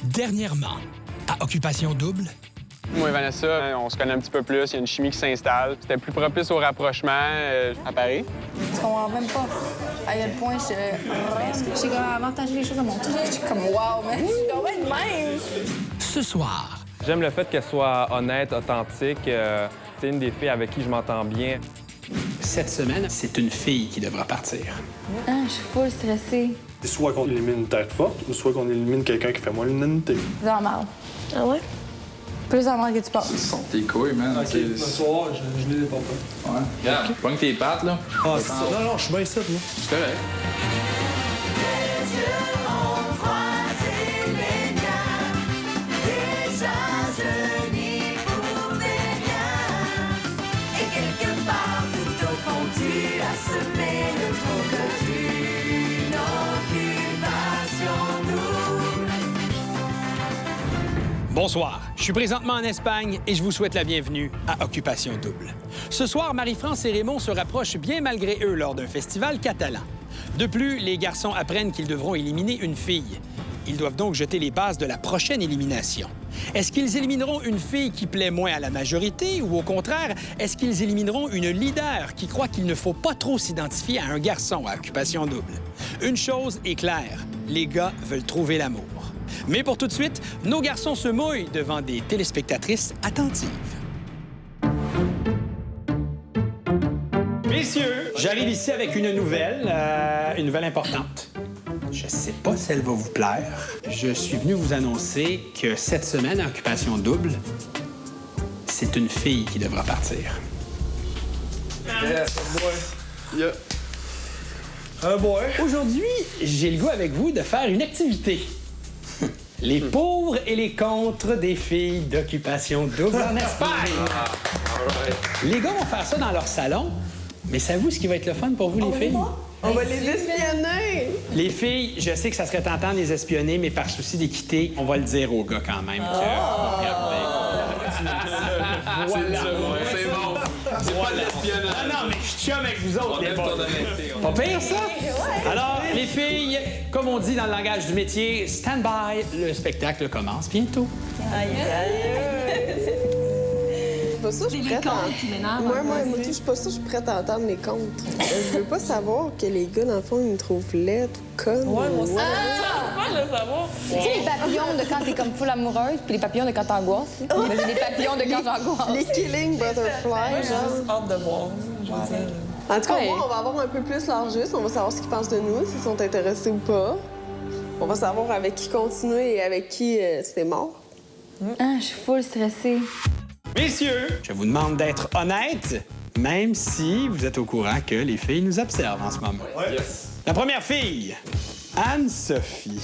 Dernièrement, à Occupation Double... Moi et Vanessa, on se connaît un petit peu plus, il y a une chimie qui s'installe. C'était plus propice au rapprochement à Paris. Tu comprends même pas à quel point j'ai comme avantagé les choses à mon tour. Je suis comme wow, man, je suis quand même de même. Ce soir, J'aime le fait qu'elle soit honnête, authentique. C'est une des filles avec qui je m'entends bien. cette semaine, c'est une fille qui devra partir. Ah, je suis full stressée. C'est soit qu'on élimine une tête forte, ou soit qu'on élimine quelqu'un qui fait moins l'unanimité. Plus en mal. Ah ouais? Plus en mal que tu penses. Ce sont tes couilles, man. OK, ce soir, je les déporte pas. Ouais. Regarde, pogne tes pattes, là. Ah, c'est ça. Non, je suis bien ça, moi. C'est correct. Bonsoir, je suis présentement en Espagne et je vous souhaite la bienvenue à Occupation Double. Ce soir, Marie-France et Raymond se rapprochent bien malgré eux lors d'un festival catalan. De plus, les garçons apprennent qu'ils devront éliminer une fille. Ils doivent donc jeter les bases de la prochaine élimination. Est-ce qu'ils élimineront une fille qui plaît moins à la majorité ou au contraire, est-ce qu'ils élimineront une leader qui croit qu'il ne faut pas trop s'identifier à un garçon à Occupation Double? Une chose est claire, les gars veulent trouver l'amour. Mais pour tout de suite, nos garçons se mouillent devant des téléspectatrices attentives. Messieurs, j'arrive ici avec une nouvelle importante. Je sais pas si elle va vous plaire. Je suis venu vous annoncer que cette semaine, à Occupation Double, c'est une fille qui devra partir. Yes, boy. Yeah. Un boy. Aujourd'hui, j'ai le goût avec vous de faire une activité. Les pour et les contre des filles d'Occupation Double en Espagne. Les gars vont faire ça dans leur salon, mais savez-vous ce qui va être le fun pour vous, les filles? On va les espionner! Les filles, je sais que ça serait tentant de les espionner, mais par souci d'équité, on va le dire aux gars quand même. Voilà. C'est bon. C'est pas de l'espionnage. Ah non, mais je chum avec vous autres, les boys. Pas pire, ça? Alors, les filles, comme on dit dans le langage du métier, stand by, le spectacle commence bientôt. Pas ça, je suis prête à... Moi, je suis pas ça, je suis prête à entendre les contes. Je veux pas savoir que les gars, dans le fond, ils me trouvent laide ou conne. Ouais, moi aussi. Tu sais, les papillons de quand t'es comme full amoureuse, puis les papillons de quand t'angoisses. Moi, j'ai des papillons de quand j'angoisse. Les killing butterflies, genre. Hâte de voir. En tout cas, moi, on va avoir un peu plus leur juste. On va savoir ce qu'ils pensent de nous, s'ils sont intéressés ou pas. On va savoir avec qui continuer et avec qui c'était mort. Ah, je suis full stressée. Messieurs, je vous demande d'être honnêtes, même si vous êtes au courant que les filles nous observent en ce moment. Yes. La première fille, Anne-Sophie.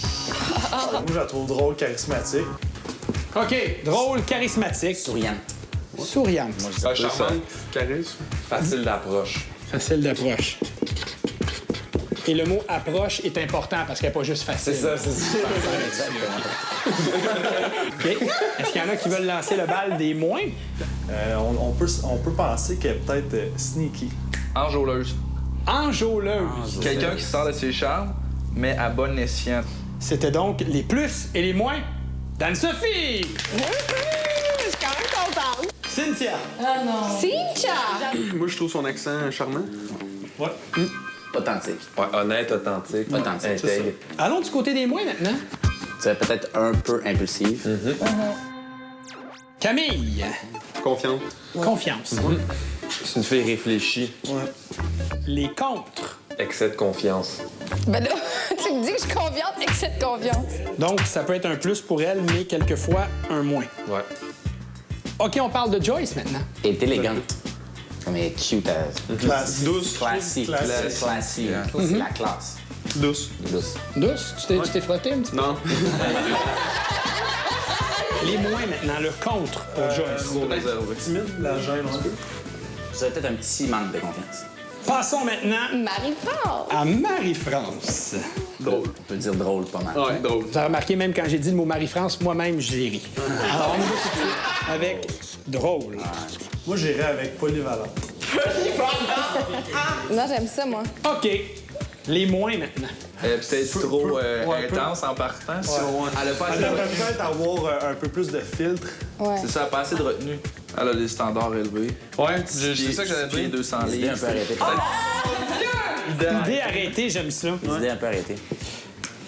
Moi, je la trouve drôle, charismatique. OK, drôle, charismatique. Souriante. Souriante. Charmante, charisme. Facile d'approche. Facile d'approche. Et le mot approche est important parce qu'elle n'est pas juste facile. C'est ça. OK. Est-ce qu'il y en a qui veulent lancer le bal des moins? On peut penser qu'elle est peut-être sneaky. Enjôleuse. Enjôleuse. Quelqu'un qui sort de ses charmes, mais à bon escient. C'était donc les plus et les moins d'Anne-Sophie. Je suis quand même contente. Cynthia. Cynthia! Moi, je trouve son accent charmant. Ouais. Authentique. Ouais, honnête, authentique. Authentique, intègre. Allons du côté des moins maintenant. Tu es peut-être un peu impulsive. Camille. Confiante. Confiance. C'est une fille réfléchie. Les contres. Excès de confiance. Ben là, tu me dis que je suis confiante et que c'est de confiance. Donc, ça peut être un plus pour elle, mais quelquefois un moins. Ouais. OK, on parle de Joyce maintenant. Elle est élégante. Comme elle est cute. Classe. Douce. Classique. Classique. Classique. C'est la classe. Douce. Douce. Douce, tu t'es frotté un petit peu? Non. Les moins maintenant, le contre pour Joyce. Timide, la gêne un peu. Vous avez peut-être un petit manque de confiance. Passons maintenant Marie-France! à Marie-France. Drôle. On peut dire drôle pas mal. Ouais, drôle. Vous avez remarqué, même quand j'ai dit le mot Marie-France, moi-même, j'ai ri. Alors, on y va tout de suite avec drôle. Moi, j'irais avec polyvalent. Non, j'aime ça, moi. OK. Les moins maintenant. Peut-être trop intense en partant. Si elle a pas assez de devrait retenue. peut-être avoir un peu plus de filtre. Ouais. C'est ça, pas assez de retenue. Elle a des standards élevés. Ouais, c'est ça que j'allais dire. 200 Les idées un livres. peu arrêtées. Idée arrêtée, j'aime ça. Les idées un peu arrêtées.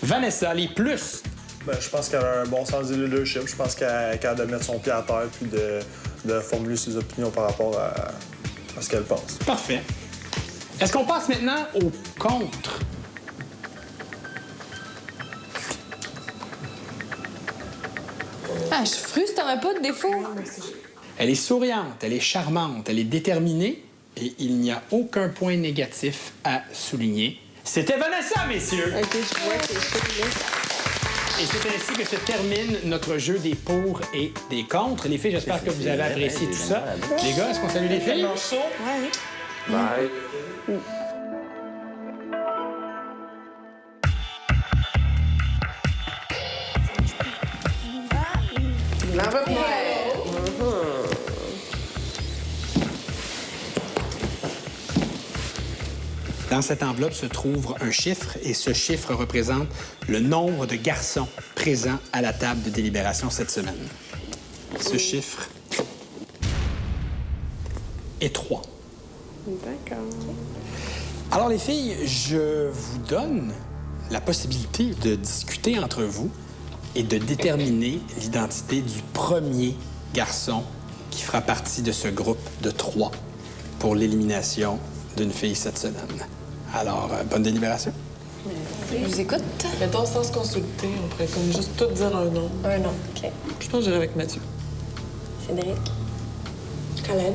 Vanessa, les plus. Ben, je pense qu'elle a un bon sens du leadership. Je pense qu'elle a de mettre son pied à terre puis de formuler ses opinions par rapport à ce qu'elle pense. Parfait. Est-ce qu'on passe maintenant au contre? Ah, je suis frustrée, t'en as pas de défaut? Elle est souriante, elle est charmante, elle est déterminée et il n'y a aucun point négatif à souligner. C'était Vanessa, messieurs! Ok, je vois que c'est chaud, là. Et c'est ainsi que se termine notre jeu des pour et des contre. Les filles, j'espère que vous avez apprécié tout ça. Les gars, est-ce qu'on salue les filles? Ouais. Bye. Dans cette enveloppe se trouve un chiffre et ce chiffre représente le nombre de garçons présents à la table de délibération cette semaine. Ce chiffre est 3. D'accord. Alors les filles, je vous donne la possibilité de discuter entre vous et de déterminer l'identité du premier garçon qui fera partie de ce groupe de 3 pour l'élimination d'une fille cette semaine. Alors, bonne délibération. Je vous écoute. Mettons sans se consulter, on pourrait comme juste tout dire un nom. Un nom, OK. Je pense que j'irai avec Mathieu. Cédric. Khaled.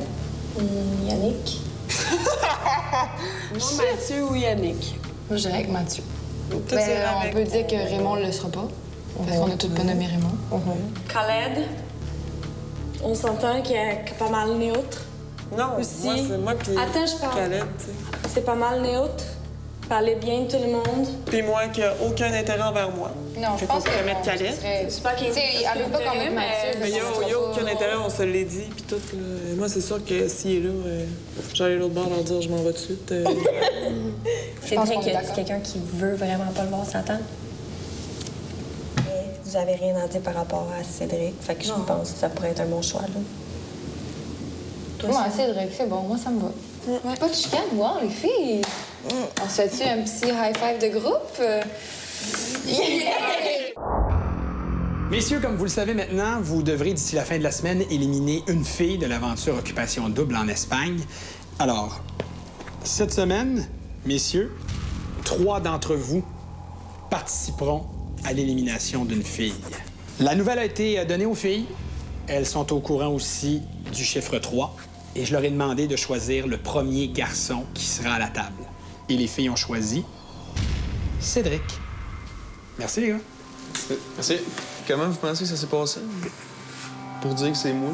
Yannick. Moi, Mathieu ou Yannick? Moi, j'irais avec Mathieu. Toi, Ben, tu iras on avec- peut dire que Raymond ne le sera pas. Parce qu'on a tous pas nommé Raymond. Khaled. On s'entend qu'il est pas mal neutre. Non, Aussi. moi, c'est moi puis Attends, je parle. Khaled, tu sais. C'est pas mal neutre. Parler bien de tout le monde. Puis moi qui a aucun intérêt envers moi. Non, Fait qu'on pourrait mettre Khaled. C'est pas qu'il Tu sais, elle veut pas qu'on mette Mathieu. Mais il y a aucun intérêt, on se l'est dit, puis tout. Là. Moi, c'est sûr que s'il est là, j'allais l'autre bord leur dire je m'en vais tout de suite. pense Cédric, qu'on est y a d'accord. quelqu'un qui veut vraiment pas le voir sur la table? Mais vous avez rien à dire par rapport à Cédric. Fait que je pense que ça pourrait être un bon choix, là. Moi, Cédric, c'est bon. Moi, ça me va. Pas de chicane, wow, les filles. On se fait-tu un petit high five de groupe? Messieurs, comme vous le savez maintenant, vous devrez d'ici la fin de la semaine éliminer une fille de l'aventure Occupation Double en Espagne. Alors, cette semaine, messieurs, 3 d'entre vous participeront à l'élimination d'une fille. La nouvelle a été donnée aux filles. Elles sont au courant aussi du chiffre 3. Et je leur ai demandé de choisir le premier garçon qui sera à la table. Et les filles ont choisi Cédric. Merci, les gars. Merci. Comment vous pensez que ça s'est passé? Pour dire que c'est moi?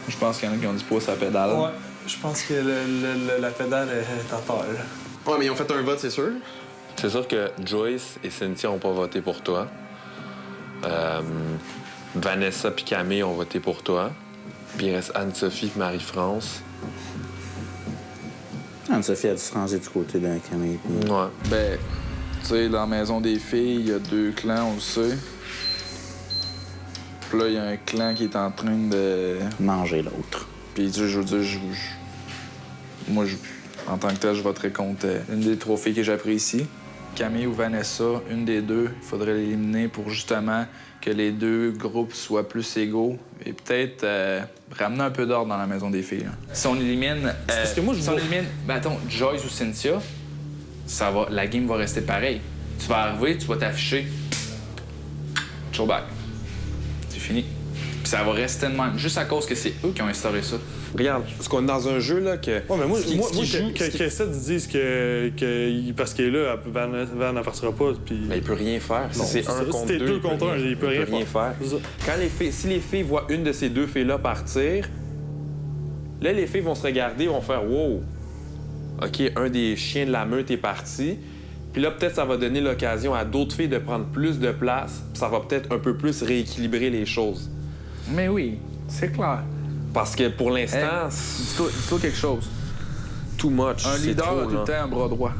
Je pense qu'il y en a qui ont du poids sur la pédale. Ouais, je pense que la pédale est en terre. Ouais, mais ils ont fait un vote, c'est sûr. C'est sûr que Joyce et Cynthia n'ont pas voté pour toi. Vanessa et Camille ont voté pour toi. Puis il reste Anne-Sophie et Marie-France. Anne-Sophie a dû se ranger du côté d'un Camille. puis- Ouais. Ben, tu sais, dans la maison des filles, il y a 2 clans, on le sait. Puis là, il y a un clan qui est en train de... Manger l'autre. Puis, tu sais, je veux dire, moi, en tant que tel, je voterais contre une des 3 filles que j'apprécie. Camille ou Vanessa, une des 2, il faudrait l'éliminer pour justement que les 2 groupes soient plus égaux et peut-être ramener un peu d'ordre dans la maison des filles. Là. Si on élimine... parce que moi, je si on vois- élimine, mettons, Joyce ou Cynthia, la game va rester pareille. Tu vas arriver, tu vas t'afficher. Throwback. C'est fini. Puis ça va rester de même, juste à cause que c'est eux qui ont instauré ça. Regarde, parce qu'on est dans un jeu là que. Ouais, mais moi, ce qui joue, que Seth dise que parce qu'il est là, Van n'en partira pas. Puis... Mais il peut rien faire. Si Non, c'est c'est un ça. contre Si t'es 2, deux contre un, il peut rien faire. C'est ça. Quand si les filles voient une de ces 2 filles-là partir, là, les filles vont se regarder, vont faire « Wow! OK, un des chiens de la meute est parti. » Puis là, peut-être ça va donner l'occasion à d'autres filles de prendre plus de place, puis ça va peut-être un peu plus rééquilibrer les choses. Mais oui, c'est clair. Parce que pour l'instant, Dis-toi quelque chose. too much. Un c'est leader trop, a tout là. le temps un bras droit.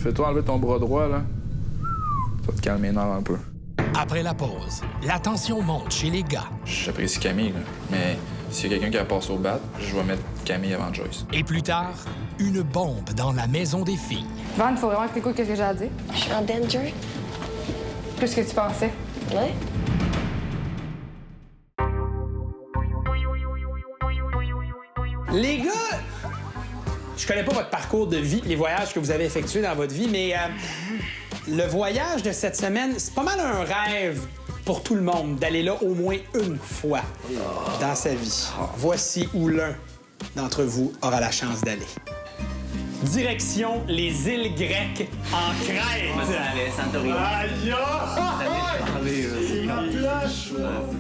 Fais-toi enlever ton bras droit, là. Ça va te calmer les nerfs un peu. Après la pause, la tension monte chez les gars. J'apprécie Camille, là. Mais s'il y a quelqu'un qui a passé au bat, je vais mettre Camille avant Joyce. Et plus tard, une bombe dans la maison des filles. Van, il faut vraiment que t'écoutes ce que j'ai à dire. Je suis en danger. Plus que tu pensais. Ouais. Les gars, je connais pas votre parcours de vie, les voyages que vous avez effectués dans votre vie, mais le voyage de cette semaine, c'est pas mal un rêve pour tout le monde d'aller là au moins une fois dans sa vie. Voici où l'un d'entre vous aura la chance d'aller. Direction les îles grecques en Crète.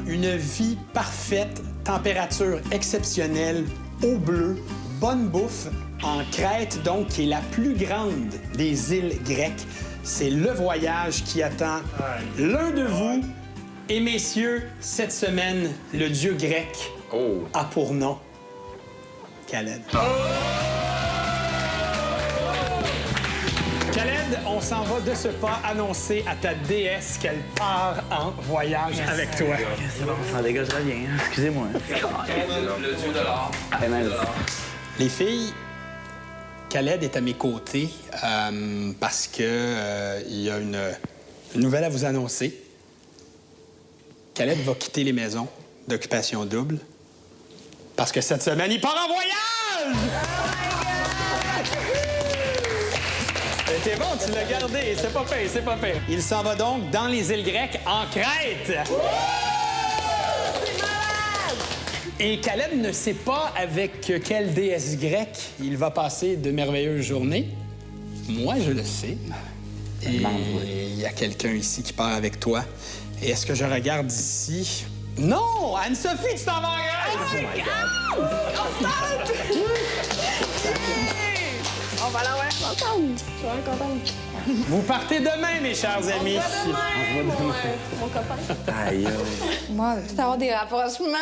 Une vie parfaite, température exceptionnelle, eau bleue, bonne bouffe en Crète, donc, qui est la plus grande des îles grecques. C'est le voyage qui attend l'un de vous. Et messieurs, cette semaine, le dieu grec a pour nom Khaled. Khaled, on s'en va de ce pas annoncer à ta déesse qu'elle part en voyage avec toi. C'est bon, ça dégagera bien. Excusez-moi. Le dieu de l'art. Les filles, Khaled est à mes côtés parce que il y a une nouvelle à vous annoncer. Khaled va quitter les maisons d'occupation double parce que cette semaine, il part en voyage! C'était bon, tu l'as gardé. C'est pas pire, c'est pas pire. Il s'en va donc dans les îles grecques en Crète. Et Khaled ne sait pas avec quelle déesse grecque il va passer de merveilleuses journées. Moi, je le sais. Et il y a quelqu'un ici qui part avec toi. Et est-ce que je regarde ici? Non! Anne-Sophie, tu t'en vas en Grèce! Oh my God! On va l'avoir ensemble! Je suis vraiment contente. Vous partez demain, mes chers amis. On se voit demain! Mon copain. Aïe, Moi, tu avoir des rapprochements.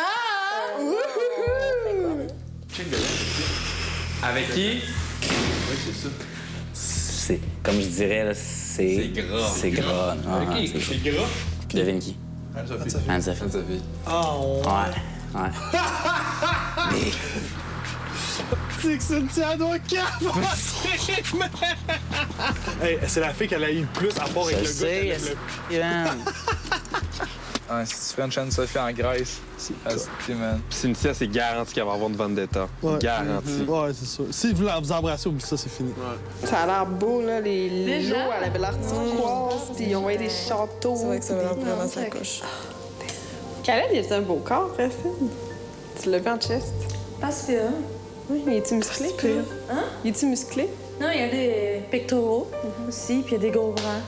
Avec qui? Oui, c'est ça. C'est, comme je dirais, là, c'est gras. C'est gras. Avec qui? C'est gras? Devine qui? Anne-Sophie. Oh! Ouais. C'est que Cynthia doit Hey, c'est la fille qu'elle a eu le plus à part avec le gars. Ouais, si tu fais une chaîne Sophie en Grèce, c'est man. Cynthia, c'est garanti qu'elle va avoir une vendetta. Garanti. Ouais, c'est sûr. Si vous vous embrassez, oublie ça, c'est fini. Ouais. Ça a l'air beau, là, les lots, elle avait l'air turquoise, puis ils ont envoyé des châteaux. C'est vrai que ça va l'air vraiment sa coche. Khaled, il a un beau corps, Racine. Tu l'as vu en chest? Pas sûr. Oui, mais est-tu musclé? Hein? Il est-tu musclé? Non, il y a des pectoraux aussi, puis il y a des gros bras.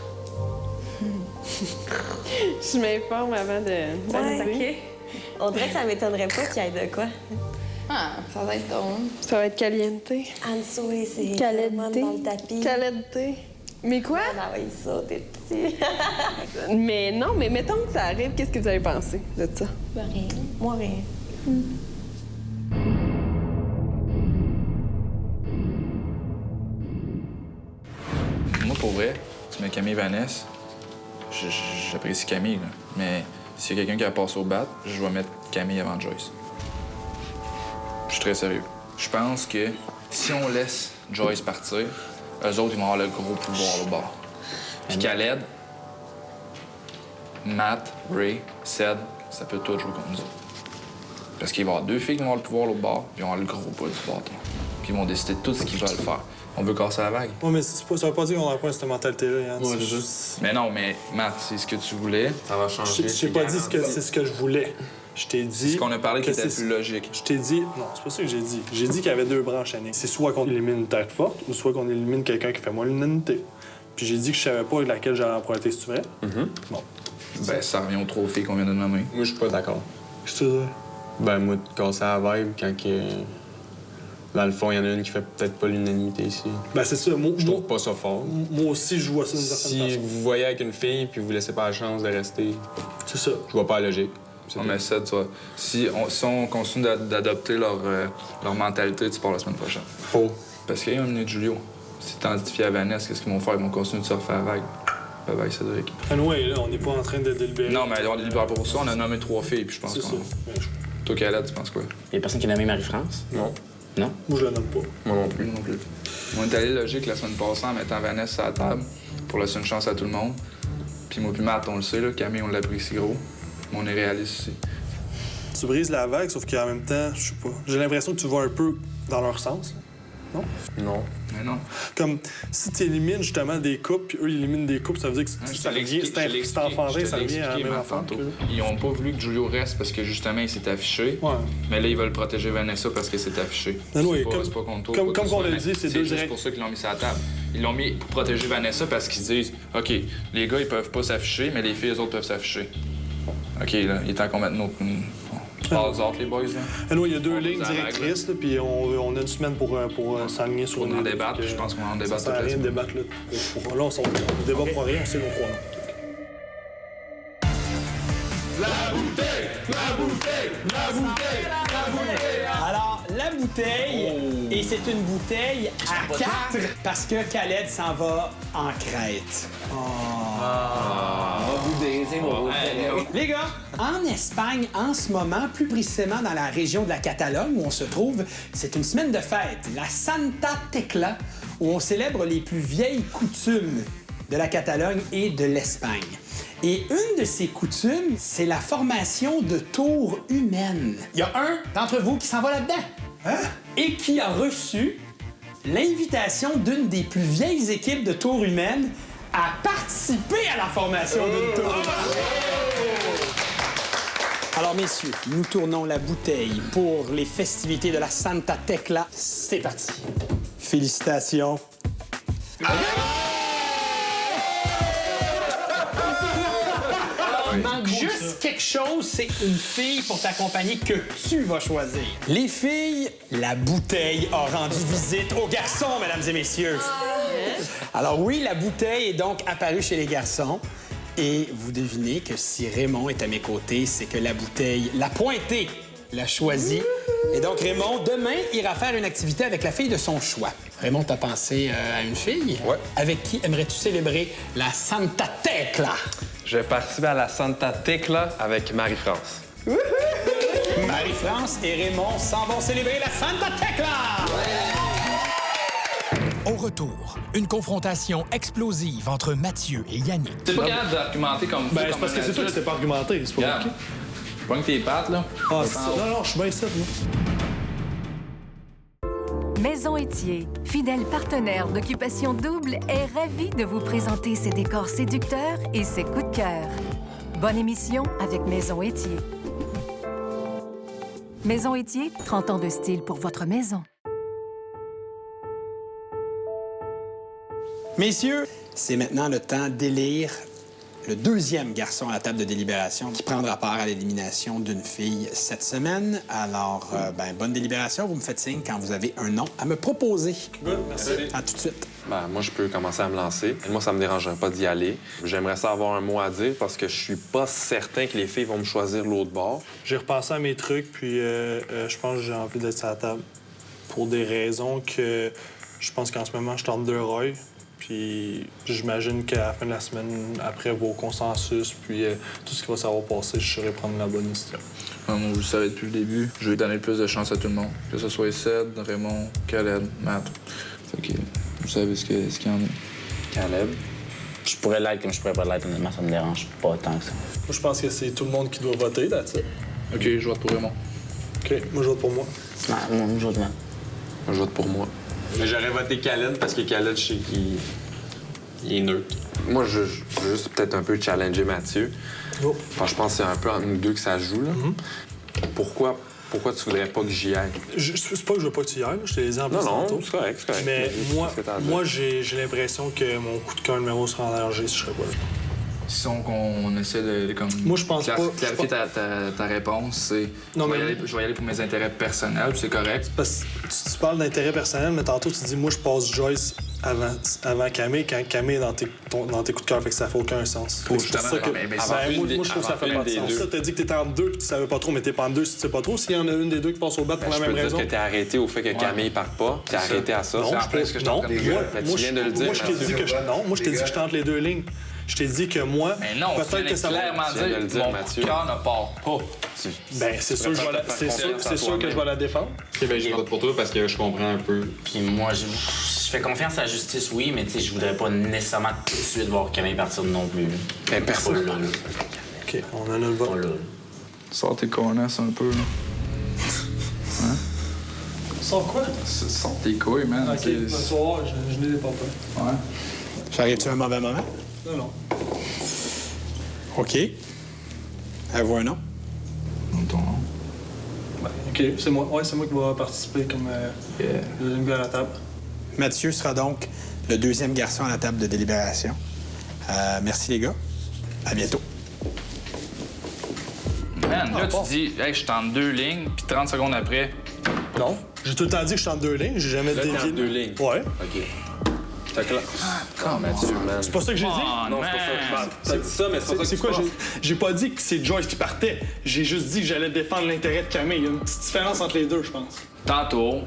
Je m'informe avant d'arriver. OK. On dirait que ça m'étonnerait pas qu'il y ait de quoi. Ah, ça va être drôle. Ça va être caliente. En dessous, oui, c'est Khaled vraiment dans le tapis. Caliente. Mais quoi? Ah oui, ça, t'es petit. Mais non, mais mettons que ça arrive, qu'est-ce que vous avez pensé de ça? Rien. Moi, rien. Moi, pour vrai, tu mets Camille et Vanessa, j'apprécie Camille, là. Mais s'il y a quelqu'un qui a passé au bat, je vais mettre Camille avant Joyce. Je suis très sérieux. Je pense que si on laisse Joyce partir, eux autres, ils vont avoir le gros pouvoir au bord. Puis Khaled, Matt, Ray, Ced, ça peut tout jouer contre nous autres. Parce qu'il va y avoir deux filles qui vont avoir le pouvoir au bord, puis ils vont avoir le gros poids du bâton. Puis ils vont décider de tout ce qu'ils veulent faire. On veut casser la vague. Ouais, mais ça veut pas dire qu'on n'a pas cette mentalité-là, Yann. Ouais, c'est c'est juste... Mais non, mais Matt, c'est ce que tu voulais. Ça va changer. Je t'ai pas dit que c'est ce que je voulais. Je t'ai dit... C'est ce qu'on a parlé qui que était c'est- plus logique. Je t'ai dit... Non, c'est pas ça que j'ai dit. J'ai dit qu'il y avait deux branches années. C'est soit qu'on élimine une tête forte ou soit qu'on élimine quelqu'un qui fait moins l'unanimité. Puis j'ai dit que je savais pas laquelle j'allais emprunter, si tu veux. Bon. Ben, ça revient au trophée qu'on vient de nommer. Moi, je suis pas d'accord. Qu'est-ce que tu veux dire? Ben, moi, de casser la vibe quand que... Dans le fond, il y en a une qui fait peut-être pas l'unanimité ici. Ben, c'est ça. Je trouve pas ça fort. Moi aussi, je vois ça d'une certaine Si façon. vous voyez avec une fille puis vous laissez pas la chance de rester, C'est ça. je vois pas la logique. On met ça, tu vois. Si on continue d'adopter leur mentalité, tu pars la semaine prochaine. Oh. Parce qu'il y a un minute Julio. Si t'identifies à Vanessa, qu'est-ce qu'ils vont faire? Ils vont continuer de surfer à vague. Bye-bye, Cédric. Anyway, là, on n'est pas en train de délibérer. Non, mais on délibère pas pour ça. On a nommé 3 filles, puis je pense C'est qu'on... ça. Toi, Khaled, tu penses quoi? Il y a personne qui a nommé Marie-France? Non. Non? Moi, je la nomme pas. Moi non plus. Non plus. On est allé logique la semaine passée en mettant Vanessa à la table pour laisser une chance à tout le monde. Puis moi puis Matt, on le sait, là, Camille, on l'a pris si gros. Mais on est réaliste ici. Tu brises la vague, sauf qu'en même temps, je sais pas. J'ai l'impression que tu vas un peu dans leur sens. Non? Non. Mais non. Comme si tu élimines justement des couples, puis eux ils éliminent des couples, ça veut dire que ça revient, c'est enfantin, ça revient à la même affaire. Ils ont pas voulu que Julio reste parce que justement il s'est affiché. Ouais. Mais là, ils veulent protéger Vanessa parce qu'elle s'est affichée. Non, oui, c'est pas contre toi. comme on l'a dit, c'est deux juste directs. pour ça qu'ils l'ont mis sur la table. Ils l'ont mis pour protéger Vanessa parce qu'ils se disent OK, les gars ils peuvent pas s'afficher, mais les filles eux autres peuvent s'afficher. OK, là, il est temps qu'on mette nos. Passe autres, les boys, là. Il y a 2 lignes directrices, là, puis on a une semaine pour s'aligner sur On une en débattre, je pense qu'on va en débattre ça sert à rien de débattre, là. Là, on débat pour rien, on sait nos trois noms. Alors, la bouteille, et c'est une bouteille à 4 parce que Khaled s'en va en Crète. Les gars, en Espagne, en ce moment, plus précisément dans la région de la Catalogne où on se trouve, c'est une semaine de fête, la Santa Tecla, où on célèbre les plus vieilles coutumes de la Catalogne et de l'Espagne. Et une de ces coutumes, c'est la formation de tours humaines. Il y a un d'entre vous qui s'en va là-dedans. Hein? Et qui a reçu l'invitation d'une des plus vieilles équipes de tours humaines à participer à la formation d'une tour. Alors, messieurs, nous tournons la bouteille pour les festivités de la Santa Tecla. C'est parti. Félicitations. Il manque juste quelque chose, c'est une fille pour t'accompagner que tu vas choisir. Les filles, la bouteille a rendu visite aux garçons, mesdames et messieurs. Alors oui, la bouteille est donc apparue chez les garçons. Et vous devinez que si Raymond est à mes côtés, c'est que la bouteille l'a pointé, l'a choisi. Et donc Raymond, demain, ira faire une activité avec la fille de son choix. Raymond, t'as pensé à une fille? Ouais. Avec qui aimerais-tu célébrer la Santa Tecla? Je vais participer à la Santa Tecla avec Marie-France. Marie-France et Raymond s'en vont célébrer la Santa Tecla! Au retour, une confrontation explosive entre Mathieu et Yannick. C'est pas capable d'argumenter comme ça. Ben, c'est parce que c'est toi qui t'es pas argumenté, c'est pas compliqué. Je pogne tes pattes, là. Ah, c'est ça. Non, je suis bien ça, moi. Maison Étier, fidèle partenaire d'Occupation Double, est ravie de vous présenter ses décors séducteurs et ses coups de cœur. Bonne émission avec Maison Étier. Maison Étier, 30 ans de style pour votre maison. Messieurs, c'est maintenant le temps d'élire le deuxième garçon à la table de délibération qui prendra part à l'élimination d'une fille cette semaine. Alors, bonne délibération. Vous me faites signe quand vous avez un nom à me proposer. Good, merci. À tout de suite. Moi, je peux commencer à me lancer. Moi, ça me dérangerait pas d'y aller. J'aimerais ça avoir un mot à dire parce que je suis pas certain que les filles vont me choisir l'autre bord. J'ai repensé à mes trucs, puis je pense que j'ai envie d'être sur la table pour des raisons que je pense qu'en ce moment, je tente de Roy. Puis j'imagine qu'à la fin de la semaine, après vos consensus, puis tout ce qui va savoir passer, je saurais prendre la bonne décision. Moi, je le savais depuis le début. Je vais donner le plus de chance à tout le monde. Que ce soit Ced, Raymond, Khaled, Matt. Fait que vous savez ce qu'il y en a. Caleb. Je pourrais l'être comme je pourrais pas l'être, honnêtement, ça me dérange pas tant que ça. Moi, je pense que c'est tout le monde qui doit voter, là-dessus. OK, je vote pour Raymond. OK, moi, je vote pour moi. Non, moi, je vote Moi, je vote pour moi. Mais j'aurais voté Khaled parce que Khaled, je sais qu'il est neutre. Moi, je veux juste peut-être un peu challenger Mathieu. Oh. Enfin, je pense que c'est un peu entre nous deux que ça joue, là. Pourquoi tu voudrais pas que j'y aille? C'est pas que je veux pas que tu y ailles, là. Je te l'ai dit en plus tantôt. C'est correct, c'est correct. Mais moi j'ai l'impression que mon coup de cœur numéro serait en danger si je serais pas là. Disons qu'on essaie de comme. Moi, je pense pas. Clarifier ta réponse, c'est. Non, mais. Je vais y aller pour mes intérêts personnels, puis c'est correct. Parce que tu parles d'intérêt personnel, mais tantôt, tu dis, moi, je passe Joyce avant Camille, quand Camille est dans tes coups de cœur, fait que ça fait aucun sens. Moi, je trouve que ça fait pas de sens. Ça, t'as dit que t'étais entre deux puis tu savais pas trop, mais t'es pas en deux si tu sais pas trop. S'il y en a une des deux qui passe au bat pour la même raison. Je peux dire que t'es arrêté au fait que Camille parte pas. T'es arrêté à ça. Non, tu viens de le dire. Moi, je t'ai dit que j'étais entre les deux lignes. Je t'ai dit que moi, mais non, peut-être que ça va... clairement dire mon coup de cœur ne part pas. Ben, c'est sûr que je vais la défendre. OK, ben je vote pour toi parce que je comprends un peu. Puis moi, je fais confiance à la justice, oui, mais tu sais, je voudrais pas nécessairement tout de suite voir Camille partir non plus. Ben, personne. OK, on en a le vote. Sors tes connasses un peu, là. Hein? Sors quoi? Sors tes couilles, man. OK, ce soir, je n'ai pas peur. Ouais. J'arrive-tu un mauvais moment? Non. OK. Avez-vous un nom? Ton nom. Ben, OK, c'est moi. Ouais, c'est moi qui vais participer comme deuxième gars à la table. Mathieu sera donc le deuxième garçon à la table de délibération. Merci, les gars. À bientôt. Man, là, tu dis, hey, je suis en 2 lignes, puis 30 secondes après. Non. J'ai tout le temps dit que je suis en 2 lignes. J'ai jamais dévié. Là, t'es en 2 lignes. Ouais. OK. Mathieu, man. C'est pas ça que j'ai dit? Non, c'est pas ça. T'as dit ça, mais c'est pas ça que c'est quoi? J'ai pas dit que c'est Joyce qui partait. J'ai juste dit que j'allais défendre l'intérêt de Camille. Il y a une petite différence entre les deux, je pense. Tantôt,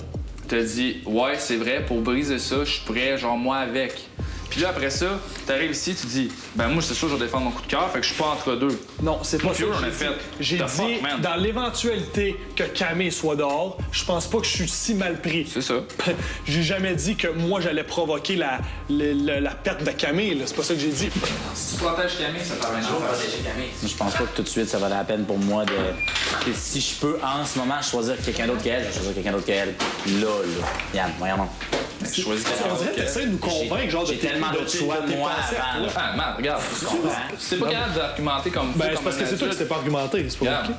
t'as dit, ouais, c'est vrai, pour briser ça, je suis prêt, genre moi avec. Puis là, après ça, t'arrives ici, tu dis, ben moi, c'est sûr, je vais défendre mon coup de cœur, fait que je suis pas entre deux. Non, c'est pas ça. J'en ai fait. J'ai dit, dans l'éventualité que Camille soit dehors, je pense pas que je suis si mal pris. C'est ça. J'ai jamais dit que moi, j'allais provoquer la perte de Camille, là. C'est pas ça que j'ai dit. Si tu protèges Camille, ça t'arrange pas. Je pense pas que tout de suite, ça valait la peine pour moi de... Si je peux, en ce moment, choisir quelqu'un d'autre qu'elle, je vais choisir quelqu'un d'autre qu'elle. Là. Yann, voyons donc. Je choisis on dirait que t'essaies de nous convaincre, genre, de j'ai tellement d'autres choix de moi avant. Ah, man, regarde. C'est pas capable d'argumenter comme ben, c'est parce que c'est toi qui t'es pas argumenté, c'est pas OK.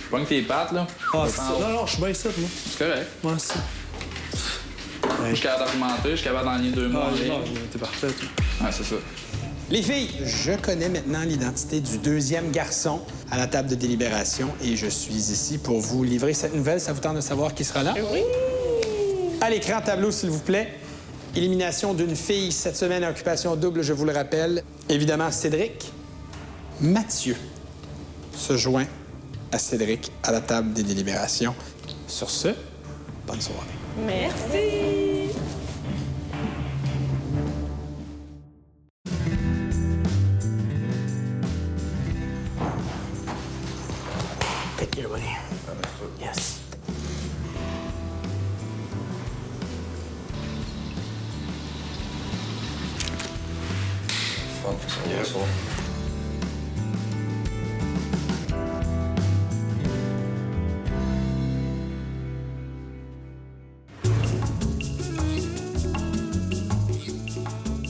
Pogne tes pattes, là. Ah, c'est ça. Non, je suis bien ça, moi. C'est correct. Ouais, c'est ça. Je suis capable d'argumenter, je suis capable d'en lier 2 mois. Non, t'es parfait, toi. Ouais, c'est ça. Les filles, je connais maintenant l'identité du deuxième garçon à la table de délibération et je suis ici pour vous livrer cette nouvelle. Ça vous tente de savoir qui sera là? Oui. À l'écran, tableau, s'il vous plaît. Élimination d'une fille cette semaine à occupation double, je vous le rappelle. Évidemment, Cédric. Mathieu se joint à Cédric à la table des délibérations. Sur ce, bonne soirée. Merci. Take care, buddy. Yes.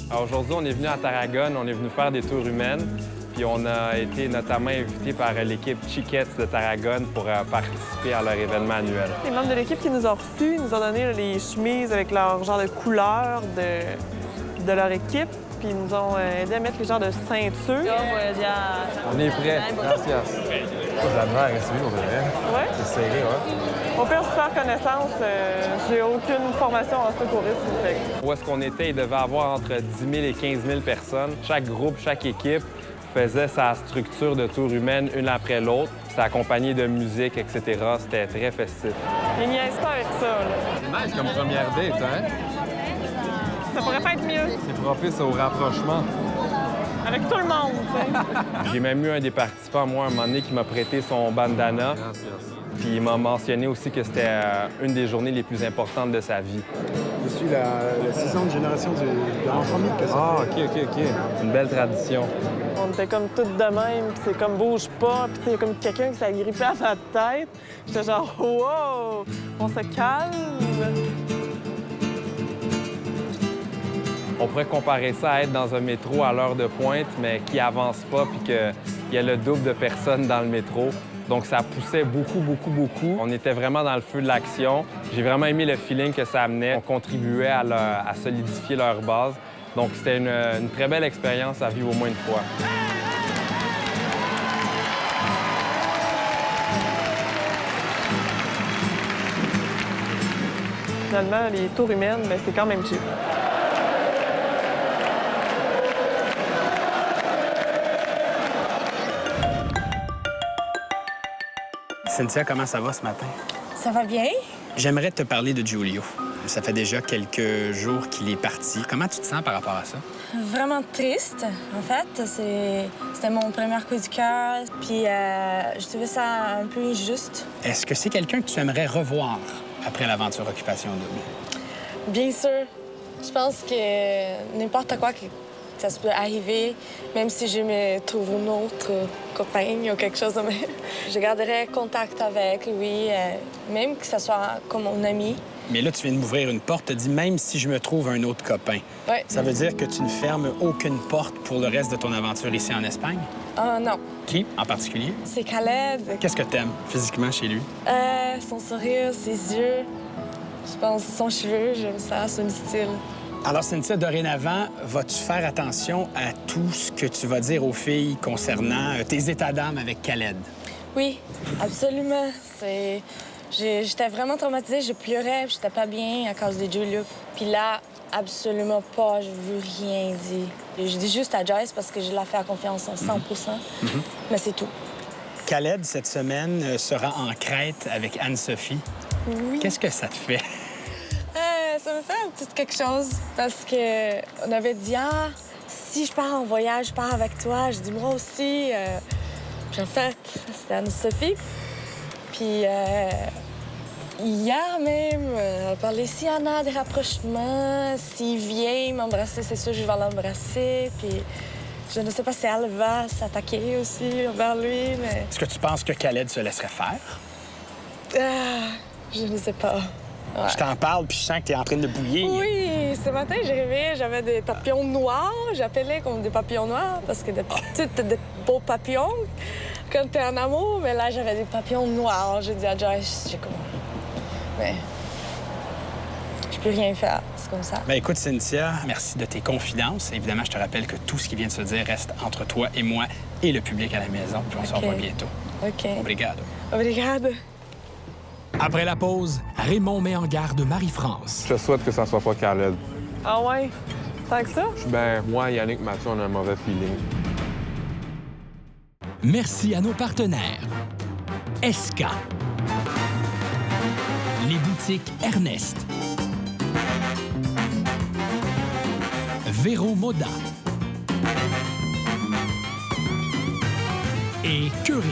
Alors aujourd'hui, on est venu à Tarragone, on est venu faire des tours humaines. Puis on a été notamment invité par l'équipe Chiquettes de Tarragone pour participer à leur événement annuel. Les membres de l'équipe qui nous ont reçus nous ont donné les chemises avec leur genre de couleur de leur équipe. Puis ils nous ont aidé à mettre les genres de ceintures. On est prêts. Gracias. Ça va rester, on dirait. Ouais? C'est serré, ouais. On perd super connaissance. J'ai aucune formation en secourisme. Où est-ce qu'on était? Il devait avoir entre 10 000 et 15 000 personnes. Chaque groupe, chaque équipe faisait sa structure de tour humaine une après l'autre. C'était accompagné de musique, etc. C'était très festif. Ils niaisent pas avec ça, là. Nice comme première date, hein? Ça pourrait pas être mieux. C'est propice au rapprochement. Avec tout le monde, tu sais. J'ai même eu un des participants, moi, à un moment donné, qui m'a prêté son bandana. Puis il m'a mentionné aussi que c'était une des journées les plus importantes de sa vie. Je suis la 6e génération de l'enfant que ça fait. Ah, OK. C'est une belle tradition. On était comme toutes de même, puis c'est comme bouge pas, puis il y a comme quelqu'un qui s'est agrippé à ma tête. J'étais genre, wow, on se calme. On pourrait comparer ça à être dans un métro à l'heure de pointe, mais qui avance pas, puis qu'il y a le double de personnes dans le métro. Donc, ça poussait beaucoup. On était vraiment dans le feu de l'action. J'ai vraiment aimé le feeling que ça amenait. On contribuait à solidifier leur base. Donc, c'était une très belle expérience à vivre au moins une fois. Finalement, les tours humaines, bien, c'est quand même cheap. Cynthia, comment ça va ce matin? Ça va bien? J'aimerais te parler de Giulio. Ça fait déjà quelques jours qu'il est parti. Comment tu te sens par rapport à ça? Vraiment triste, en fait. C'était mon premier coup de cœur, puis je trouvais ça un peu injuste. Est-ce que c'est quelqu'un que tu aimerais revoir après l'aventure Occupation Double? Bien sûr. Je pense que n'importe quoi que ça se peut arriver, même si je me trouve une autre compagne ou quelque chose de même, je garderai contact avec lui, même que ce soit comme un ami. Mais là, tu viens de m'ouvrir une porte. Tu dis même si je me trouve un autre copain. Ouais. Ça veut dire que tu ne fermes aucune porte pour le reste de ton aventure ici en Espagne? Non. Qui, en particulier? C'est Khaled. Qu'est-ce que tu aimes physiquement chez lui? Son sourire, ses yeux. Je pense son cheveu, j'aime ça, son style. Alors, Cynthia, dorénavant, vas-tu faire attention à tout ce que tu vas dire aux filles concernant tes états d'âme avec Khaled? Oui, absolument. J'étais vraiment traumatisée, je pleurais, puis j'étais pas bien à cause de Giulio. Puis là, absolument pas, je veux rien dire. Je dis juste à Joyce parce que je la fais confiance à 100 mais c'est tout. Khaled, cette semaine, sera en Crète avec Anne-Sophie. Oui. Qu'est-ce que ça te fait? Ça me fait un petit quelque chose parce qu'on avait dit si je pars en voyage, je pars avec toi. Je dis moi aussi. Puis en fait, c'était Anne-Sophie. Puis hier même, elle parlait s'il y en a des rapprochements, s'il vient m'embrasser, c'est sûr que je vais l'embrasser. Puis je ne sais pas si elle va s'attaquer aussi envers lui, mais... Est-ce que tu penses que Khaled se laisserait faire? Je ne sais pas. Ouais. Je t'en parle, puis je sens que tu es en train de bouillir. Oui, ce matin, j'ai rêvé, j'avais des papillons noirs. J'appelais comme des papillons noirs parce que d'habitude, t'as des beaux papillons quand t'es en amour, mais là, j'avais des papillons noirs. J'ai dit à Joyce, j'ai comme... Mais... je peux rien faire, c'est comme ça. Bien, écoute, Cynthia, merci de tes confidences. Évidemment, je te rappelle que tout ce qui vient de se dire reste entre toi et moi et le public à la maison, puis on se revoit bientôt. OK. Obrigado. Obrigado. Après la pause, Raymond met en garde Marie-France. Je souhaite que ça soit pas Khaled. Ah ouais? Tant que ça? Ben, moi, Yannick, Mathieu, on a un mauvais feeling. Merci à nos partenaires. Esca. Les boutiques Ernest. Véro Moda. Et Curie.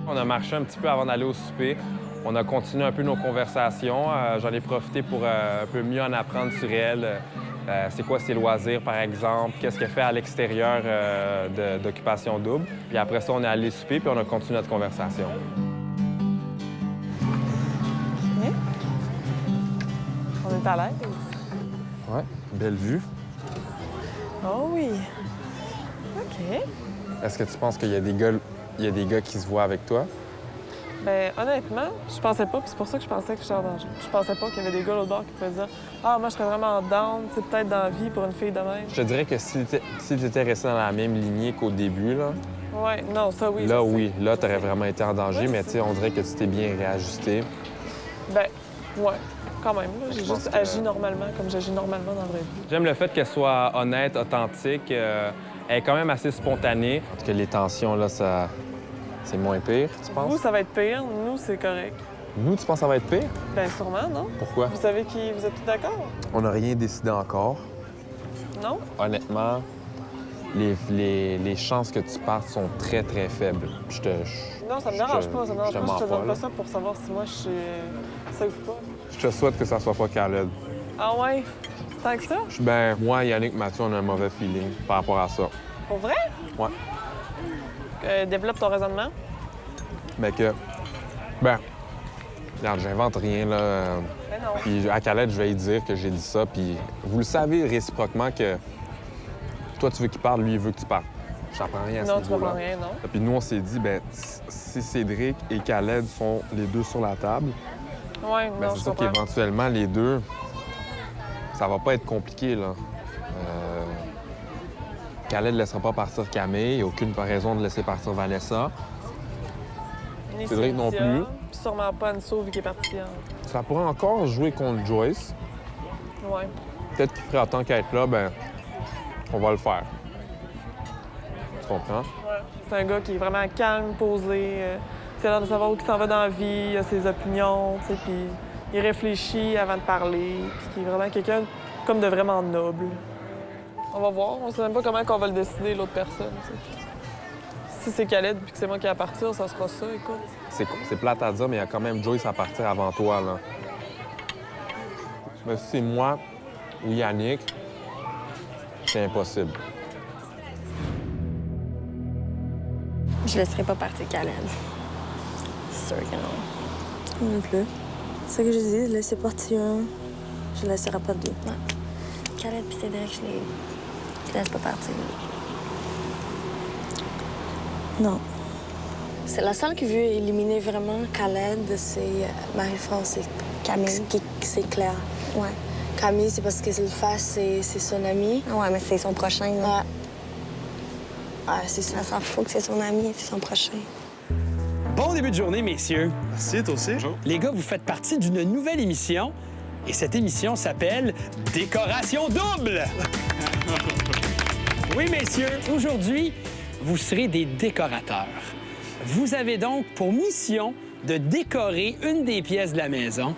On a marché un petit peu avant d'aller au souper. On a continué un peu nos conversations. J'en ai profité pour un peu mieux en apprendre sur elle. C'est quoi ses loisirs, par exemple? Qu'est-ce qu'elle fait à l'extérieur d'Occupation Double? Puis après ça, on est allé souper, puis on a continué notre conversation. On est à l'aise. Ouais, belle vue. Oh oui. OK. Est-ce que tu penses qu'il y a des gars qui se voient avec toi? Bien, honnêtement, je pensais pas, puis c'est pour ça que je pensais que j'étais en danger. Je pensais pas qu'il y avait des gars l'autre bord qui pouvaient dire « Ah, moi, je serais vraiment down, tu sais, peut-être dans la vie pour une fille de même. » Je te dirais que si tu étais resté dans la même lignée qu'au début, là... Ouais, non, ça, oui. Là, oui. Là, tu aurais vraiment été en danger, mais tu sais, on dirait que tu t'es bien réajusté. Ben, ouais, quand même. J'ai Je pense juste que- agi normalement, comme j'agis normalement dans la vraie vie. J'aime le fait qu'elle soit honnête, authentique. Elle est quand même assez spontanée. En tout cas, les tensions, là, ça... c'est moins pire, tu penses? Vous, ça va être pire. Nous, c'est correct. Nous, tu penses que ça va être pire? Ben sûrement, non? Pourquoi? Vous savez qui... Vous êtes tous d'accord? On n'a rien décidé encore. Non? Honnêtement, les chances que tu partes sont très, très faibles. Non, ça me dérange pas. Ça me dérange pas. mens Je te donne là. pas ça pour savoir si moi, je suis safe ou pas. Je te souhaite que ça soit pas Khaled. Ah ouais? Tant que ça? Ben, moi, Yannick, Mathieu, on a un mauvais feeling par rapport à ça. Pour vrai? Ouais. Développe ton raisonnement. Mais que... Ben, regarde, j'invente rien, là. Ben non. Puis à Khaled, je vais lui dire que j'ai dit ça, puis vous le savez réciproquement que toi, tu veux qu'il parle, lui, il veut que tu parles. J'apprends rien à ce Non, tu niveau-là. comprends rien, non. Puis nous, on s'est dit, ben si Cédric et Khaled sont les deux sur la table, Ouais, ben, non, c'est je sûr comprends. qu'éventuellement, les deux, ça va pas être compliqué, là. Khaled ne laissera pas partir Camille, il n'y a aucune raison de laisser partir Vanessa. Ni Cédric non Cynthia, plus. puis sûrement pas Anso, vu qu'il est parti. Ça pourrait encore jouer contre Joyce. Ouais. Peut-être qu'il ferait en tant qu'être là, ben on va le faire. comprends. Ouais. C'est un gars qui est vraiment calme, posé. Il a l'air de savoir où il s'en va dans la vie, il a ses opinions, tu sais, puis il réfléchit avant de parler, puis qui est vraiment quelqu'un comme de vraiment noble. On va voir, on sait même pas comment on va le décider, l'autre personne, tu sais. Si c'est Khaled puis que c'est moi qui ai à partir, ça sera ça, écoute. C'est plate à dire, mais il y a quand même Joyce à partir avant toi, là. Mais si c'est moi ou Yannick, c'est impossible. Je laisserai pas partir Khaled. C'est sûr que non. Non plus. C'est ce que je dis, laisser partir un, je laisserai pas deux. Ouais. Khaled puis Cédric, je laisse pas partir. Non. C'est la seule qui veut éliminer vraiment Khaled, c'est Marie-France et Camille. C'est clair. Ouais. Camille, c'est parce que c'est le face, c'est son ami. Ouais, mais c'est son prochain. Là. Ouais. Ah, c'est ça. Elle s'en fout que c'est son ami, c'est son prochain. Bon début de journée, messieurs. Merci, toi aussi. Les gars, vous faites partie d'une nouvelle émission. Et cette émission s'appelle Décoration double. Oui, messieurs, aujourd'hui, vous serez des décorateurs. Vous avez donc pour mission de décorer une des pièces de la maison.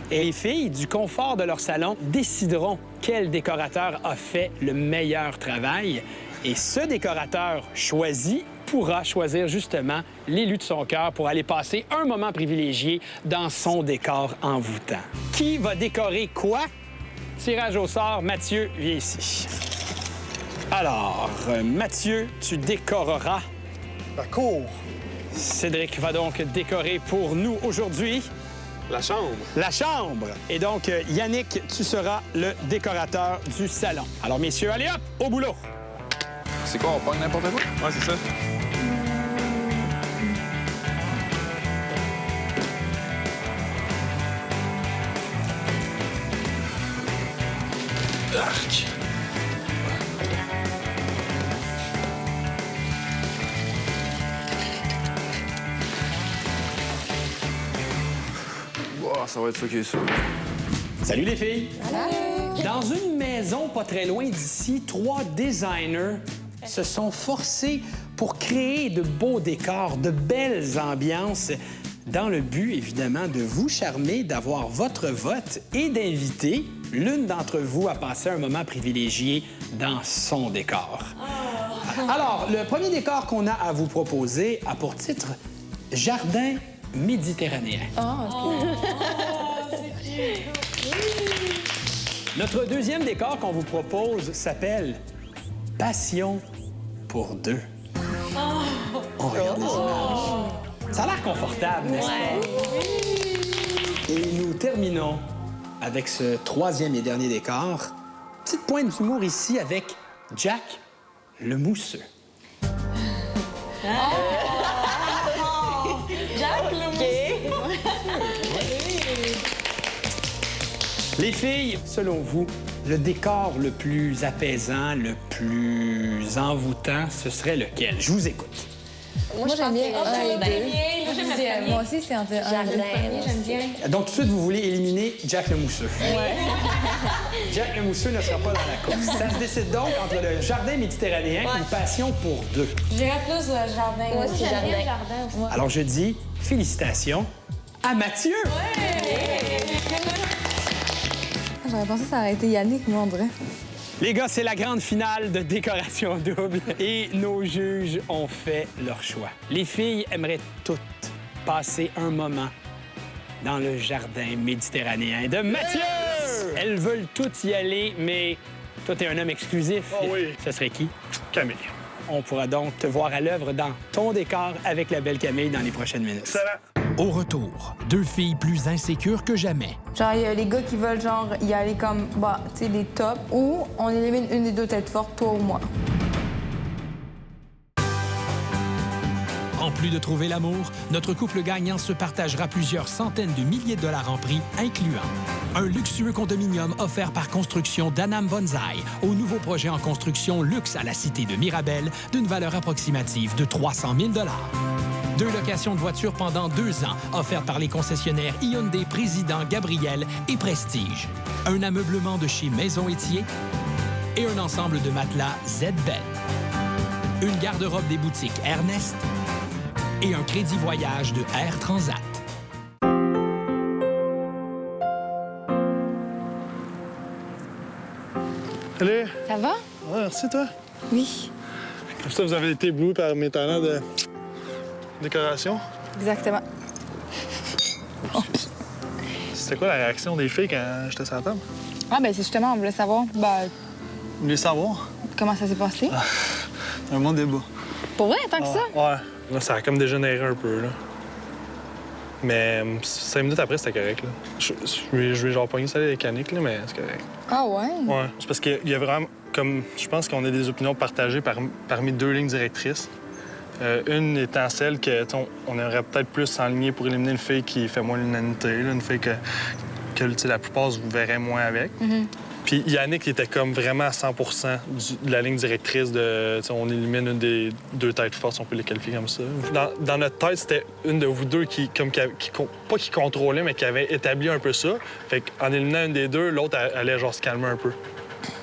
Et les filles, du confort de leur salon, décideront quel décorateur a fait le meilleur travail. Et ce décorateur choisi pourra choisir justement l'élu de son cœur pour aller passer un moment privilégié dans son décor envoûtant. Qui va décorer quoi? Tirage au sort, Mathieu, viens ici. Alors, Mathieu, tu décoreras... La cour. Cédric va donc décorer pour nous aujourd'hui... La chambre. La chambre. Et donc, Yannick, tu seras le décorateur du salon. Alors, messieurs, allez hop, au boulot. C'est quoi, on pogne n'importe quoi? Ouais, c'est ça. Arc. Wow, ça va être ça qui est sûr. Salut les filles! Dans une maison pas très loin d'ici, 3 designers se sont forcés pour créer de beaux décors, de belles ambiances, dans le but, évidemment, de vous charmer, d'avoir votre vote et d'inviter l'une d'entre vous à passer un moment privilégié dans son décor. Alors, le premier décor qu'on a à vous proposer a pour titre « Jardin méditerranéen ». Notre deuxième décor qu'on vous propose s'appelle « Passion pour deux ». On regarde les images. Ça a l'air confortable, n'est-ce pas? Et nous terminons avec ce troisième et dernier décor. Petite pointe d'humour ici avec Jack le mousseux. Jack le mousseux! Les filles, selon vous, le décor le plus apaisant, le plus envoûtant, ce serait lequel? Je vous écoute. Moi, j'aime bien un et Moi, j'aime le premier. Moi aussi, c'est entre un et deux. J'aime bien. Donc, tout de suite, vous voulez éliminer Jack le mousseux. Jack le mousseux ne sera pas dans la course. Ça se décide donc entre le jardin méditerranéen et une passion pour deux. J'irais plus le jardin. Moi aussi, j'aime bien le jardin aussi. Alors, je dis félicitations à Mathieu. J'aurais pensé que ça aurait été Yannick, moi, on dirait. Les gars, c'est la grande finale de décoration double et nos juges ont fait leur choix. Les filles aimeraient toutes passer un moment dans le jardin méditerranéen de Mathieu. Elles veulent toutes y aller, mais toi, t'es un homme exclusif. Oh oui. Ce serait qui? Camille. On pourra donc te voir à l'œuvre dans ton décor avec la belle Camille dans les prochaines minutes. Excellent. Au retour, 2 filles plus insécures que jamais. Genre, il y a les gars qui veulent, genre, y aller comme, bah, tu sais, les tops, ou on élimine une des deux têtes fortes, toi ou moi. En plus de trouver l'amour, notre couple gagnant se partagera plusieurs centaines de milliers de dollars en prix, incluant un luxueux condominium offert par Construction d'Anam Bonsaï au nouveau projet en construction luxe à la cité de Mirabel d'une valeur approximative de 300 000 $. 2 locations de voitures pendant 2 ans offertes par les concessionnaires Hyundai Président, Gabriel et Prestige. Un ameublement de chez Maison Étier et un ensemble de matelas Z-Bed. une garde-robe des boutiques Ernest et un crédit voyage de Air Transat. Salut! Ça va? Ouais, merci, toi. Oui. Comme ça, vous avez été ébloui par mes talents de décoration. Exactement. C'était quoi la réaction des filles quand j'étais sur la table? Ah, ben c'est justement, on voulait savoir, Vous voulez savoir? comment ça s'est passé. Un bon débat. Pour vrai, tant que ça? Ouais. Là, ça a comme dégénéré un peu, là. Mais 5 minutes après, c'était correct, là. Je vais genre pogner ça les caniques, là, mais c'est correct. Ah ouais? Ouais. C'est parce qu'il y a vraiment, comme, je pense qu'on a des opinions partagées parmi 2 lignes directrices. Une étant celle que, on aimerait peut-être plus s'enligner pour éliminer une fille qui fait moins l'unanimité, là, une fille que la plupart vous verrez moins avec. Puis Yannick il était comme vraiment à 100 de la ligne directrice de, on élimine une des 2 têtes fortes, on peut les qualifier comme ça. Dans notre tête, c'était une de vous deux pas qui contrôlait, mais qui avait établi un peu ça. Fait qu'en éliminant une des 2, l'autre allait genre se calmer un peu.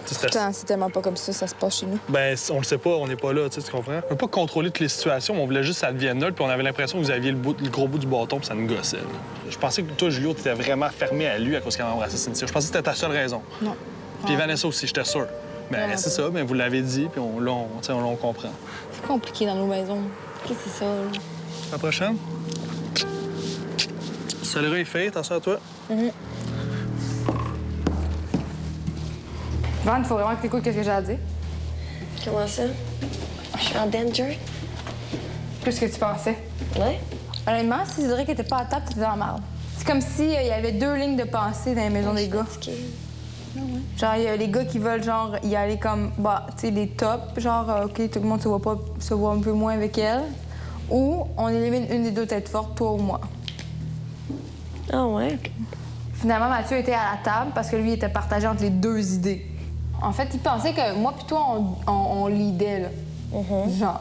Putain, c'est tellement pas comme ça se passe chez nous. Ben, on le sait pas, on n'est pas là, tu comprends? On veut pas contrôler toutes les situations, mais on voulait juste que ça devienne neutre, puis on avait l'impression que vous aviez le gros bout du bâton, puis ça nous gossait. Là. Je pensais que toi, Julio, t'étais vraiment fermé à lui à cause qu'il avait embrassé Cynthia. Je pensais que c'était ta seule raison. Non. Puis Vanessa aussi, j'étais sûr. Mais c'est ça, mais vous l'avez dit, puis on comprend. C'est compliqué dans nos maisons. Qu'est-ce que c'est ça? Là? À la prochaine. Salut, les filles, attention à toi. Van, il faut vraiment que tu écoutes ce que j'ai à dire. Comment ça? Je suis en danger? Plus que tu pensais. Ouais? Honnêtement, si Cédric était pas à table, t'étais dans la merde. C'est comme s'il y avait 2 lignes de pensée dans les maisons des gars. Genre, il y a les gars qui veulent, genre, y aller comme, tu sais, les tops, genre, OK, tout le monde se voit un peu moins avec elle. Ou on élimine une des 2 têtes fortes, toi ou moi. Ah ouais? Finalement, Mathieu était à la table parce que lui, il était partagé entre les 2 idées. En fait, il pensait que moi puis toi, on leadait, là. Genre.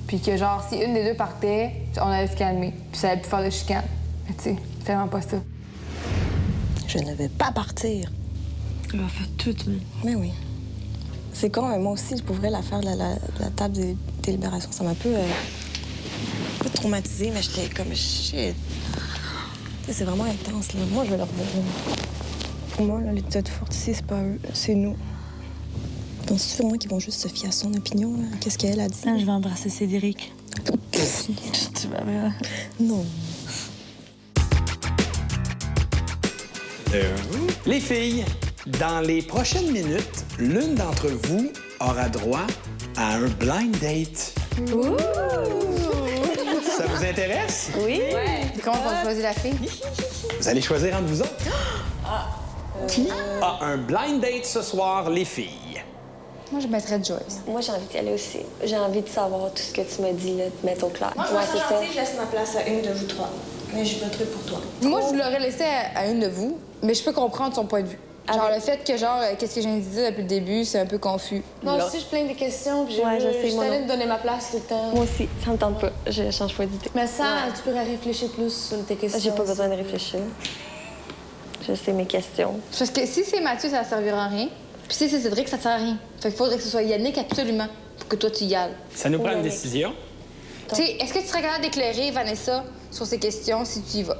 Puis que, genre, si une des 2 partait, on allait se calmer. Puis ça allait plus faire de chicane. Mais tu sais, c'est vraiment pas ça. Je ne vais pas partir. Elle va faire tout, mais... Mais oui. C'est con, mais moi aussi, je pourrais la faire, la table de délibération. Ça m'a un peu traumatisée, mais j'étais comme shit. C'est vraiment intense, là. Moi, je vais leur dire. Pour moi, là, les têtes fortes ici, c'est pas eux, c'est nous. Donc, c'est moi qui vont juste se fier à son opinion. Qu'est-ce qu'elle a dit? Je vais embrasser Cédric. Tu vas bien? Non. Les filles, dans les prochaines minutes, l'une d'entre vous aura droit à un blind date. Ouh! Ça vous intéresse? Oui. Ouais. Comment on choisit la fille? Vous allez choisir entre vous autres. Qui a un blind date ce soir, les filles? Moi, je mettrais Joyce. Moi, j'ai envie d'y aller aussi. J'ai envie de savoir tout ce que tu m'as dit, là, de mettre au clair. Moi, c'est ça. je laisse ma place à une de vous 3. Mais je voterai pour toi. Moi, je l'aurais laissé à une de vous, mais je peux comprendre son point de vue. Genre, le fait que, genre, qu'est-ce que j'ai dit depuis le début, c'est un peu confus. Moi aussi, je plains des questions, puis je suis allée me donner ma place tout le temps. Moi aussi, ça me tente pas. Je change pas d'idée. Mais ça, tu pourrais réfléchir plus sur tes questions. J'ai pas besoin de réfléchir. Je sais mes questions. Parce que si c'est Mathieu, ça ne servira à rien. Puis si c'est Cédric, ça ne sert à rien. Fait qu'il faudrait que ce soit Yannick absolument pour que toi, tu y ailles. Ça nous prend une décision. Tu sais, est-ce que tu serais capable d'éclairer Vanessa sur ces questions si tu y vas?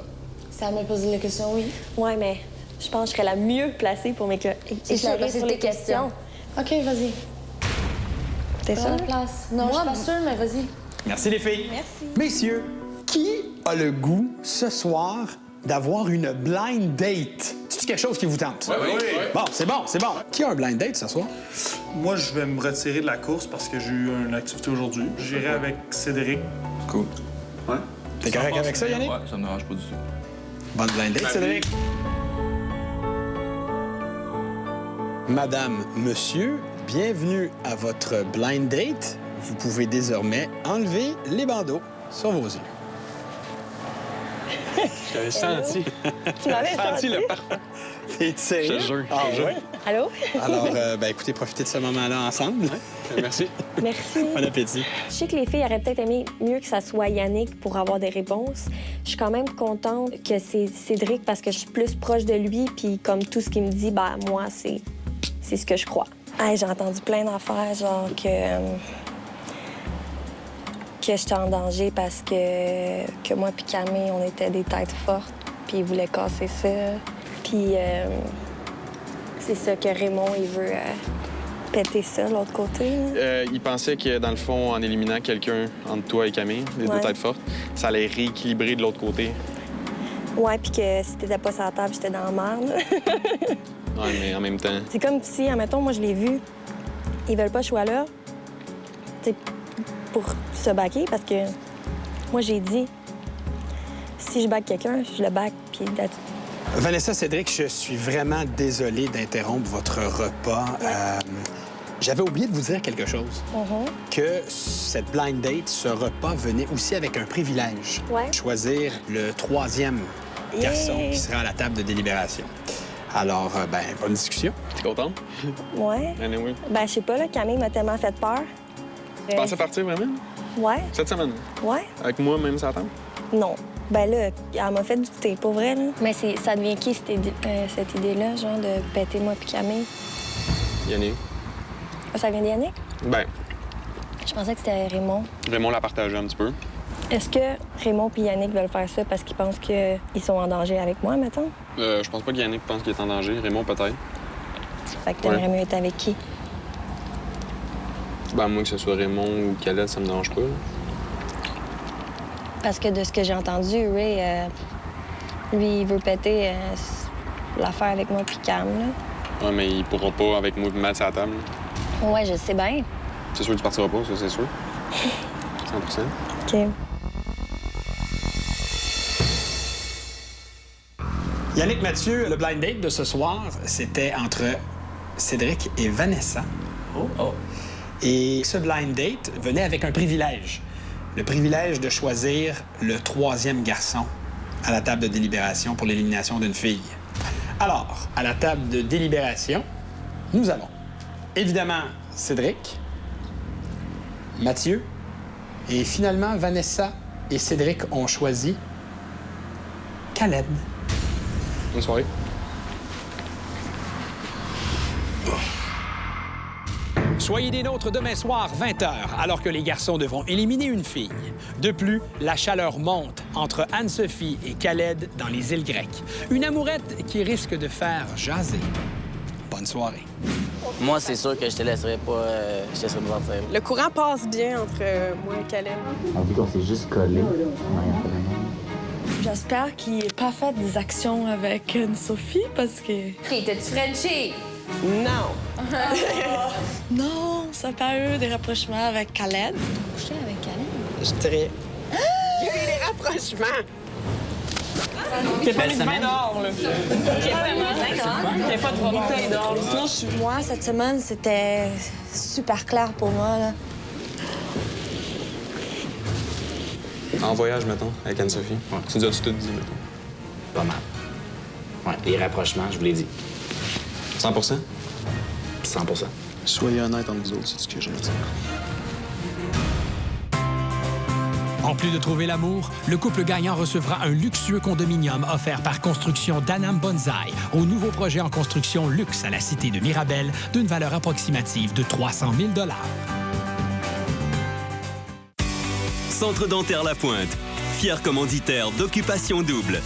Ça m'a posé la question, oui. Ouais, mais je pense que je serais la mieux placée pour m'éclairer sur les questions. OK, vas-y. T'es sûre? place. Non, je suis pas sûre, mais vas-y. Merci, les filles. Merci. Messieurs, qui a le goût ce soir d'avoir une blind date? C'est quelque chose qui vous tente? Oui. Bon, c'est bon, c'est bon. Qui a un blind date ce soir? Moi, je vais me retirer de la course parce que j'ai eu une activité aujourd'hui. J'irai avec Cédric. Cool. Ouais. T'es correct avec ça, Yannick? Ouais, ça me dérange pas du tout. Bonne blind date, Cédric. Madame, monsieur, bienvenue à votre blind date. Vous pouvez désormais enlever les bandeaux sur vos yeux. Je l'avais senti. Tu m'avais senti le parfum. T'es sérieux? Je te jure. Ah ouais? Allô? Alors, écoutez, profitez de ce moment-là ensemble. Merci. Merci. Bon appétit. Je sais que les filles auraient peut-être aimé mieux que ça soit Yannick pour avoir des réponses. Je suis quand même contente que c'est Cédric parce que je suis plus proche de lui, puis comme tout ce qu'il me dit, ben moi, c'est ce que je crois. Hey, j'ai entendu plein d'affaires, genre que que j'étais en danger parce que moi puis Camille, on était des têtes fortes, puis il voulait casser ça. Puis c'est ça que Raymond, il veut péter ça, de l'autre côté. Il pensait que, dans le fond, en éliminant quelqu'un entre toi et Camille, les deux têtes fortes, ça allait rééquilibrer de l'autre côté. Ouais, puis que si t'étais pas sur la table, j'étais dans la merde. Ouais, mais en même temps... C'est comme si, admettons, moi, je l'ai vu, ils veulent pas que je sois là, t'sais, pour se backer, parce que moi, j'ai dit, si je back quelqu'un, je le back, puis Vanessa, Cédric, je suis vraiment désolé d'interrompre votre repas. J'avais oublié de vous dire quelque chose. Que cette blind date, ce repas venait aussi avec un privilège. Choisir le troisième garçon qui sera à la table de délibération. Alors, bonne discussion. T'es contente? Ouais. Anyway. Ben, je sais pas, là, Camille m'a tellement fait peur. Tu pensais partir vraiment? Ouais. Cette semaine? Ouais. Avec moi, même sur la table? Non. Ben là, elle m'a fait douter, pour vrai, là. Mais ça devient qui, cette idée-là, genre, de péter moi puis Camille? Yannick. Ça vient d'Yannick? Ben, je pensais que c'était Raymond. Raymond l'a partagé un petit peu. Est-ce que Raymond puis Yannick veulent faire ça parce qu'ils pensent qu'ils sont en danger avec moi, mettons? Je pense pas que Yannick pense qu'il est en danger. Raymond, peut-être. Fait que t'aimerais mieux être avec qui? Ben, moi, que ce soit Raymond ou Khaled, ça me dérange pas. Parce que de ce que j'ai entendu, Ray, lui, il veut péter l'affaire avec moi puis Cam, là. Ouais, mais il pourra pas avec moi mettre sur la table. Ouais, je sais bien. C'est sûr que tu partiras pas, ça, c'est sûr. 100%. OK. Yannick Mathieu, le blind date de ce soir, c'était entre Cédric et Vanessa. Et ce blind date venait avec un privilège. Le privilège de choisir le troisième garçon à la table de délibération pour l'élimination d'une fille. Alors, à la table de délibération, nous avons évidemment Cédric, Mathieu, et finalement, Vanessa et Cédric ont choisi Khaled. Bonne soirée. Soyez des nôtres demain soir, 20h, alors que les garçons devront éliminer une fille. De plus, la chaleur monte entre Anne-Sophie et Khaled dans les îles grecques. Une amourette qui risque de faire jaser. Bonne soirée. Moi, c'est sûr que je te laisserai pas me sortir. Le courant passe bien entre moi et Khaled. On dit qu'on s'est juste collé. J'espère qu'il n'a pas fait des actions avec Anne-Sophie parce que... OK, t'as-tu Frenché? Non. Non, ça n'a pas eu des rapprochements avec Khaled. Coucher avec Khaled? Je dirais... Il y a eu des rapprochements. T'es pas mis de vin dehors, là. T'es pas de bouteille dehors. Sinon, Moi, cette semaine, c'était super clair pour moi, là. En voyage, mettons, avec Anne-Sophie. Ouais. Tu dis, as-tu tout dit, mettons? Pas mal. Ouais, les rapprochements, je vous l'ai dit. 100%? 100%. Soyez honnête entre vous autres, c'est ce que j'ai à dire. En plus de trouver l'amour, le couple gagnant recevra un luxueux condominium offert par Construction d'Anam Bonsaï au nouveau projet en construction luxe à la cité de Mirabel d'une valeur approximative de 300 000 $. Centre dentaire La Pointe, fier commanditaire d'Occupation Double.